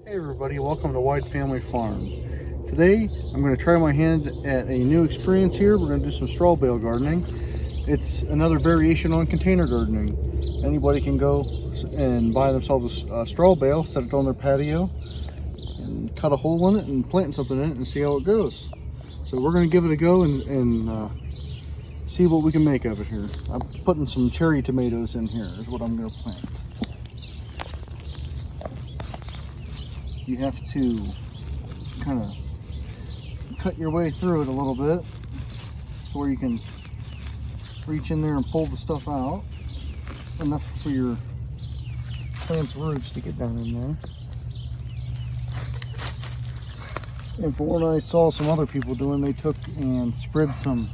Hey everybody, welcome to Wide Family Farm. Today I'm going to try my hand at a new experience here. We're going to do some straw bale gardening. It's another variation on container gardening. Anybody can go and buy themselves a straw bale, set it on their patio, and cut a hole in it and plant something in it and see how it goes. So we're going to give it a go and see what we can make of it here. I'm putting some cherry tomatoes in here is what I'm going to plant. You have to kind of cut your way through it a little bit so where you can reach in there and pull the stuff out enough for your plant's roots to get down in there. And for what I saw some other people doing, they took and spread some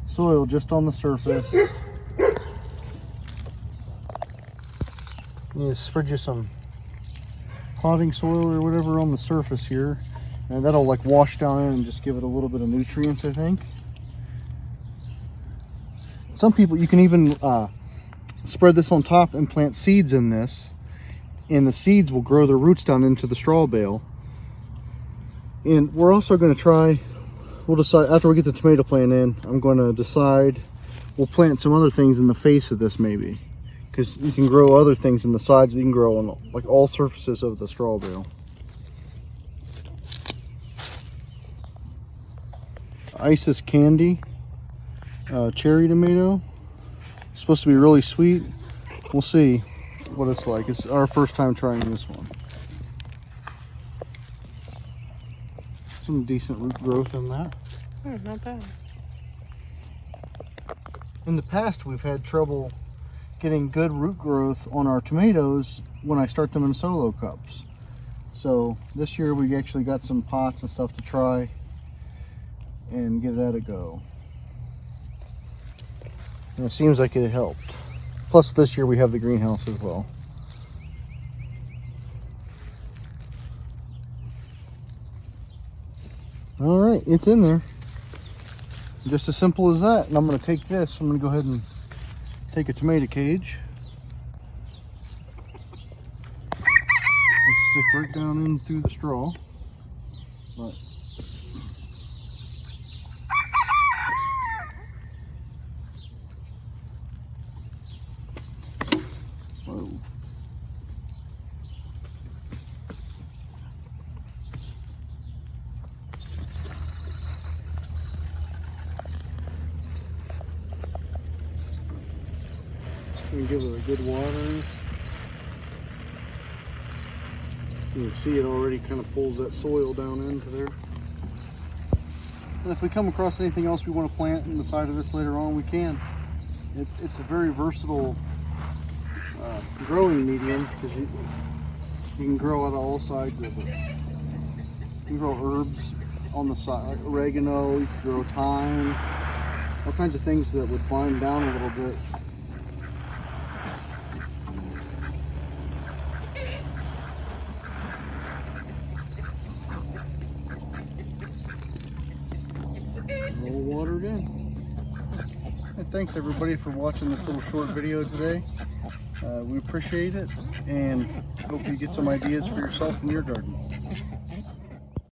soil just on the surface. You just spread you some potting soil or whatever on the surface here, and that'll like wash down in and just give it a little bit of nutrients, I think. Some people, you can even spread this on top and plant seeds in this, and the seeds will grow their roots down into the straw bale. And we're also going to try, we'll decide after we get the tomato plant in, I'm going to decide we'll plant some other things in the face of this maybe, because you can grow other things in the sides that you can grow on like all surfaces of the straw bale. Isis Candy cherry tomato. It's supposed to be really sweet. We'll see what it's like. It's our first time trying this one. Some decent root growth in that. Not bad. In the past, we've had trouble getting good root growth on our tomatoes when I start them in solo cups. So this year we actually got some pots and stuff to try and give that a go. And it seems like it helped. Plus this year we have the greenhouse as well. All right, it's in there. Just as simple as that. And I'm going to take this, I'm going to go ahead and take a tomato cage and stick right down in through the straw. But whoa. And give it a good watering. You can see it already kind of pulls that soil down into there. And if we come across anything else we want to plant in the side of this later on, we can. It's a very versatile growing medium because you can grow out of all sides of it. You can grow herbs on the side, like oregano, you can grow thyme, all kinds of things that would bind down a little bit. All watered in. And thanks everybody for watching this little short video today. We appreciate it and hope you get some ideas for yourself in your garden.